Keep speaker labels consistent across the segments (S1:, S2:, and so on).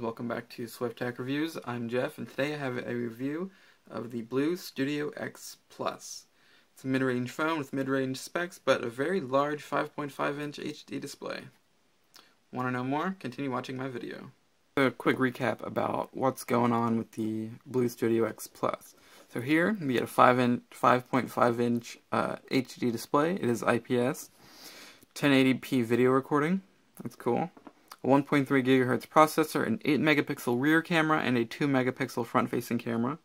S1: Welcome back to Swift Tech Reviews. I'm Jeff, and today I have a review of the BLU Studio X Plus. It's a mid-range phone with mid-range specs, but a very large 5.5-inch HD display. Want to know more? Continue watching my video. A quick recap about what's going on with the BLU Studio X Plus. So here, we get a 5.5-inch HD display. It is IPS. 1080p video recording. That's cool. A 1.3 GHz processor, an 8 megapixel rear camera, and a 2 megapixel front-facing camera.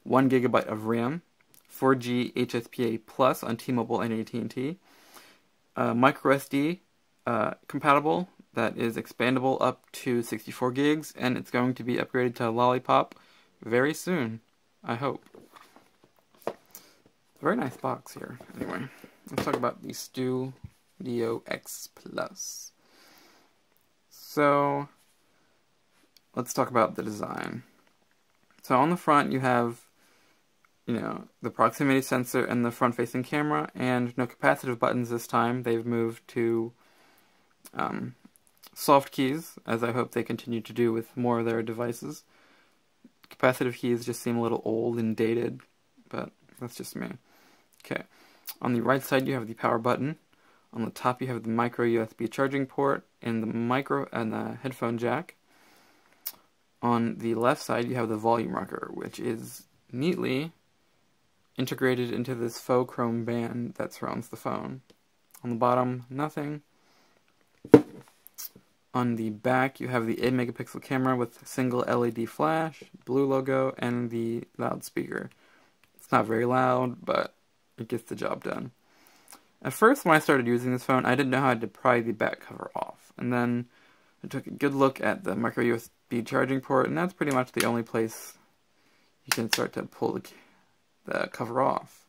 S1: 1 GB of RAM. 4G HSPA Plus on T-Mobile and AT&T. Micro SD compatible. That is expandable up to 64 gigs, and it's going to be upgraded to Lollipop very soon, I hope. Very nice box here. Anyway, let's talk about the Studio X Plus. So, let's talk about the design. So on the front you have, the proximity sensor and the front-facing camera, and no capacitive buttons this time. They've moved to soft keys, as I hope they continue to do with more of their devices. Capacitive keys just seem a little old and dated, but that's just me. Okay, on the right side you have the power button. On the top you have the micro USB charging port and the headphone jack. On the left side you have the volume rocker, which is neatly integrated into this faux chrome band that surrounds the phone. On the bottom, nothing. On the back you have the 8 megapixel camera with a single LED flash, blue logo, and the loudspeaker. It's not very loud, but it gets the job done. At first, when I started using this phone, I didn't know how to pry the back cover off. And then I took a good look at the micro USB charging port, and that's pretty much the only place you can start to pull the cover off.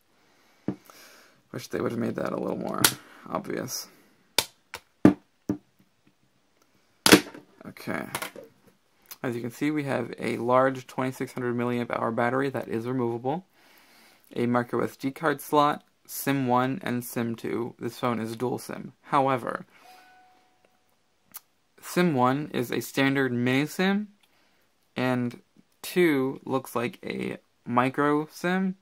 S1: Wish they would have made that a little more obvious. Okay. As you can see, we have a large 2600 mAh battery that is removable, a micro SD card slot, SIM 1 and SIM 2. This phone is dual SIM. However, SIM 1 is a standard mini SIM, and 2 looks like a micro SIM.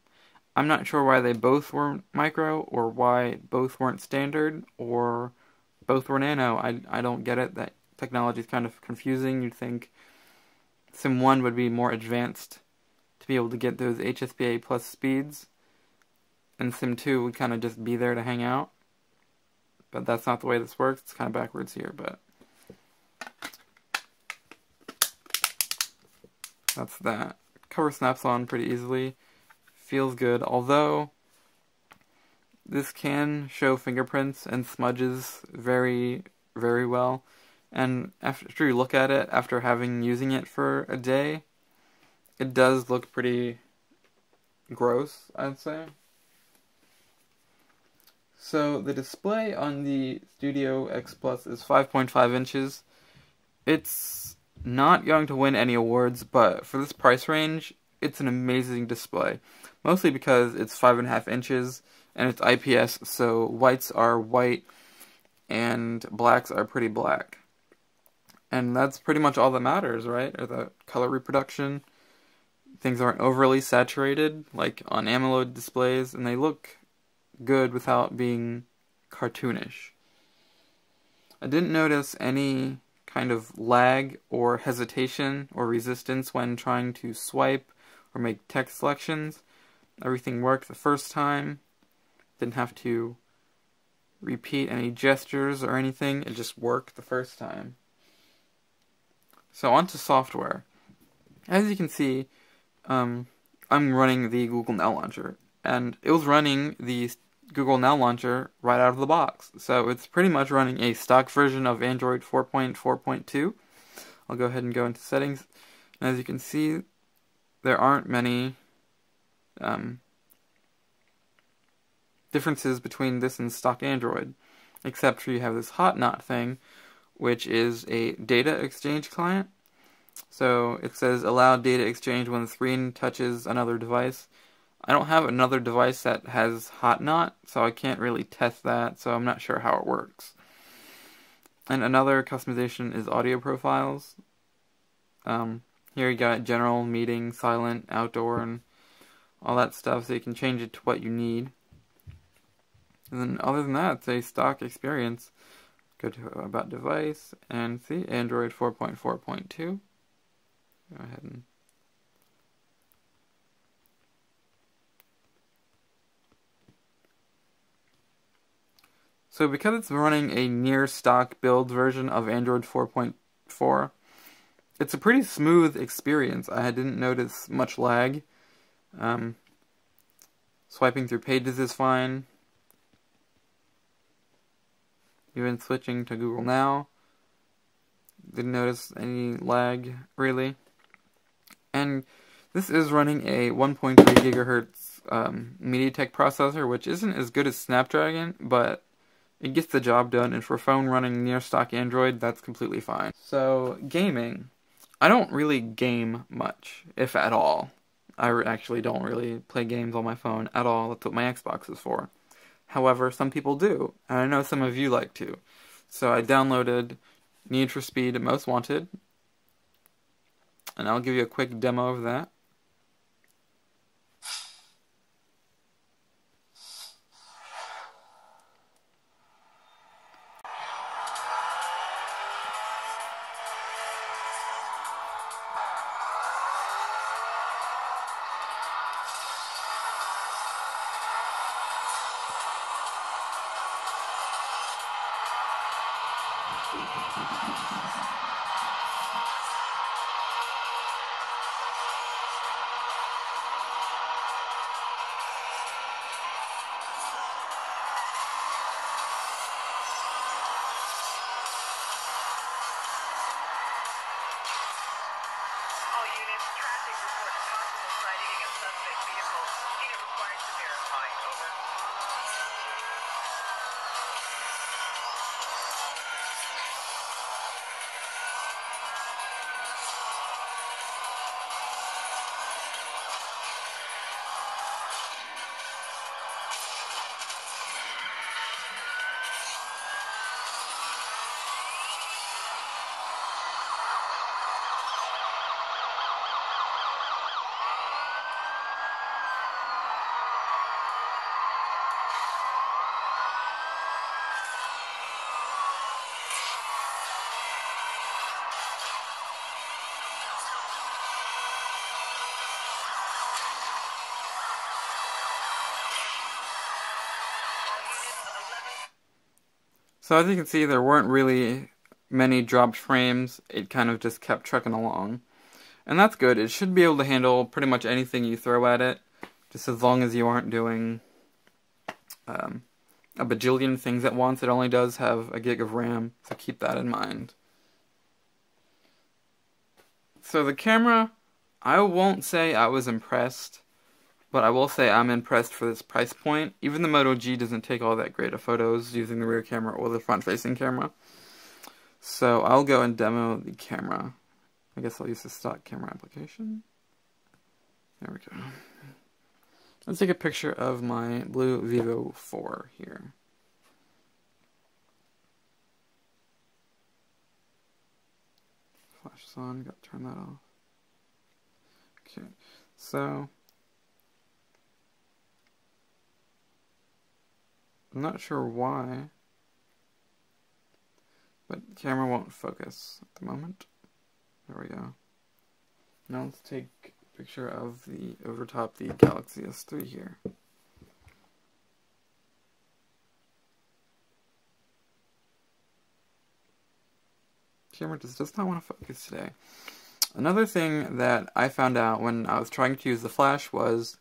S1: I'm not sure why they both weren't micro, or why both weren't standard, or both were nano. I don't get it. That technology is kind of confusing. You'd think SIM 1 would be more advanced to be able to get those HSPA plus speeds, and SIM 2 would kind of just be there to hang out. But that's not the way this works. It's kind of backwards here, but that's that. Cover snaps on pretty easily. Feels good, although this can show fingerprints and smudges very, very well. And after you look at it, after using it for a day, it does look pretty gross, I'd say. So the display on the Studio X Plus is 5.5 inches. It's not going to win any awards, but for this price range, it's an amazing display. Mostly because it's 5.5 inches, and it's IPS, so whites are white, and blacks are pretty black. And that's pretty much all that matters, right? Or the color reproduction. Things aren't overly saturated, like on AMOLED displays, and they look good without being cartoonish. I didn't notice any kind of lag or hesitation or resistance when trying to swipe or make text selections. Everything worked the first time. Didn't have to repeat any gestures or anything. It just worked the first time. So on to software. As you can see, I'm running the Google Now Launcher, and it was running the Google Now Launcher right out of the box. So it's pretty much running a stock version of Android 4.4.2. I'll go ahead and go into settings. And as you can see, there aren't many differences between this and stock Android, except for you have this hot knot thing, which is a data exchange client. So it says allow data exchange when the screen touches another device. I don't have another device that has hot knot, so I can't really test that, so I'm not sure how it works. And another customization is audio profiles. Here you got general, meeting, silent, outdoor, and all that stuff, so you can change it to what you need. And then other than that, it's a stock experience. Go to About Device, and see, Android 4.4.2. Go ahead and... So because it's running a near stock build version of Android 4.4, it's a pretty smooth experience. I didn't notice much lag. Swiping through pages is fine. Even switching to Google Now, didn't notice any lag, really. And this is running a 1.3 gigahertz MediaTek processor, which isn't as good as Snapdragon, but it gets the job done, and for a phone running near stock Android, that's completely fine. So, gaming. I don't really game much, if at all. I actually don't really play games on my phone at all. That's what my Xbox is for. However, some people do, and I know some of you like to. So I downloaded Need for Speed Most Wanted, and I'll give you a quick demo of that.
S2: All units, traffic reports possible sighting of suspect vehicle. Unit required to verify. Over.
S1: So as you can see, there weren't really many dropped frames. It kind of just kept trucking along. And that's good. It should be able to handle pretty much anything you throw at it, just as long as you aren't doing a bajillion things at once. It only does have a gig of RAM, so keep that in mind. So the camera, I won't say I was impressed, but I will say I'm impressed for this price point. Even the Moto G doesn't take all that great of photos using the rear camera or the front-facing camera. So I'll go and demo the camera. I guess I'll use the stock camera application. There we go. Let's take a picture of my BLU Vivo 4 here. Flash is on, gotta turn that off. Okay, so I'm not sure why, but the camera won't focus at the moment. There we go. Now let's take a picture of the overtop the Galaxy S3 here. Camera just does not want to focus today. Another thing that I found out when I was trying to use the flash was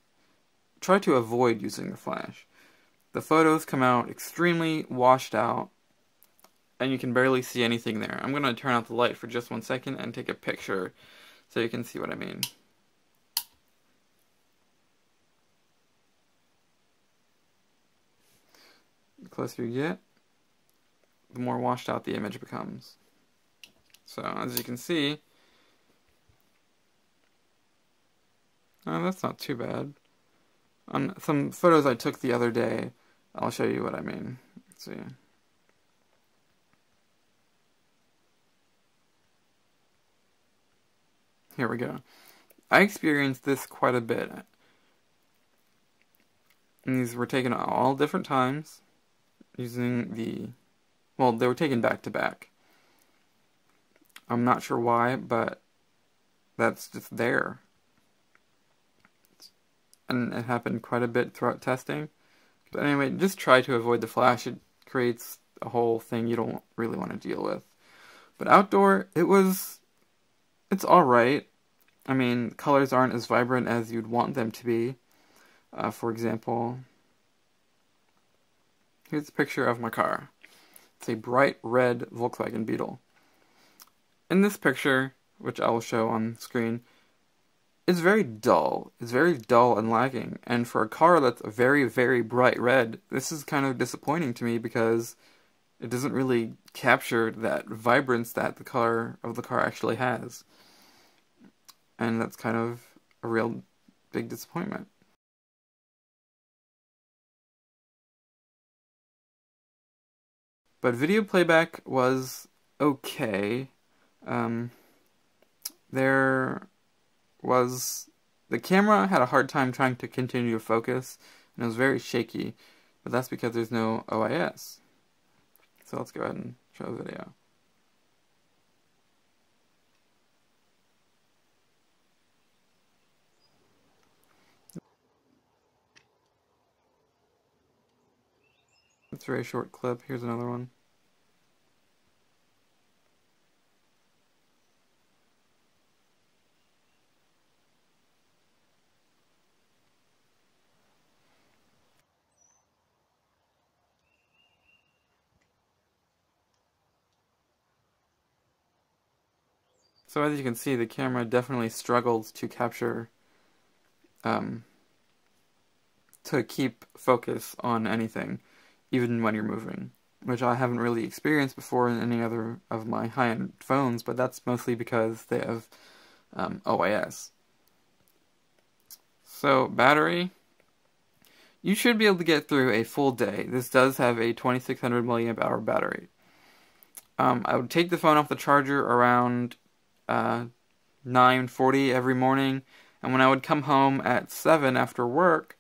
S1: try to avoid using the flash. The photos come out extremely washed out, and you can barely see anything there. I'm going to turn out the light for just 1 second and take a picture so you can see what I mean. The closer you get, the more washed out the image becomes. So, as you can see, that's not too bad. On some photos I took the other day, I'll show you what I mean. Let's see. Here we go. I experienced this quite a bit. And these were taken at all different times using the... Well, they were taken back to back. I'm not sure why, but that's just there. And it happened quite a bit throughout testing. But anyway, just try to avoid the flash. It creates a whole thing you don't really want to deal with. But outdoor, it's alright. I mean, colors aren't as vibrant as you'd want them to be. For example, here's a picture of my car. It's a bright red Volkswagen Beetle. In this picture, which I will show on screen, it's very dull. It's very dull and lacking. And for a car that's very, very bright red, this is kind of disappointing to me because it doesn't really capture that vibrance that the color of the car actually has. And that's kind of a real big disappointment. But video playback was okay. The camera had a hard time trying to continue to focus, and it was very shaky, but that's because there's no OIS. So let's go ahead and show the video. It's a very short clip. Here's another one. So as you can see, the camera definitely struggles to capture, to keep focus on anything, even when you're moving, which I haven't really experienced before in any other of my high-end phones, but that's mostly because they have OIS. So battery, you should be able to get through a full day. This does have a 2600 milliamp hour battery. I would take the phone off the charger around 9:40 every morning, and when I would come home at 7 after work,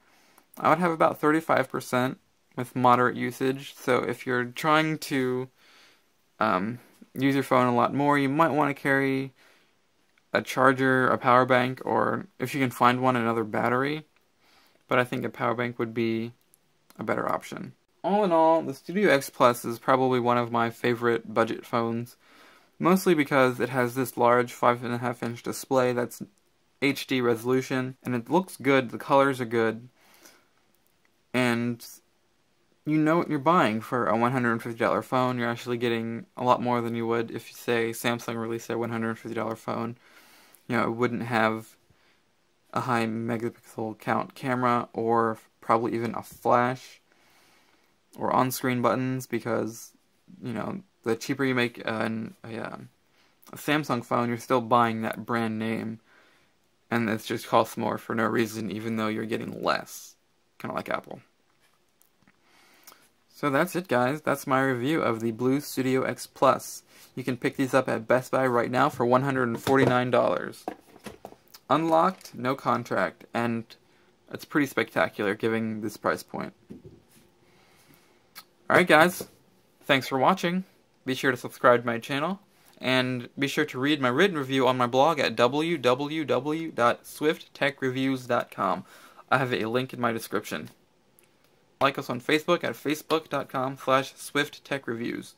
S1: I would have about 35% with moderate usage. So if you're trying to use your phone a lot more, you might want to carry a charger, a power bank, or if you can find one, another battery. But I think a power bank would be a better option. All in all, the Studio X Plus is probably one of my favorite budget phones, mostly because it has this large 5.5-inch display that's HD resolution, and it looks good, the colors are good, and you know what you're buying for a $150 phone. You're actually getting a lot more than you would if, say, Samsung released their $150 phone. You know, it wouldn't have a high megapixel count camera, or probably even a flash, or on-screen buttons, because, you know, the cheaper you make a Samsung phone, you're still buying that brand name, and it just costs more for no reason, even though you're getting less. Kind of like Apple. So that's it, guys. That's my review of the BLU Studio X Plus. You can pick these up at Best Buy right now for $149. Unlocked, no contract, and it's pretty spectacular given this price point. Alright guys, thanks for watching. Be sure to subscribe to my channel, and be sure to read my written review on my blog at www.swifttechreviews.com. I have a link in my description. Like us on Facebook at facebook.com/swifttechreviews.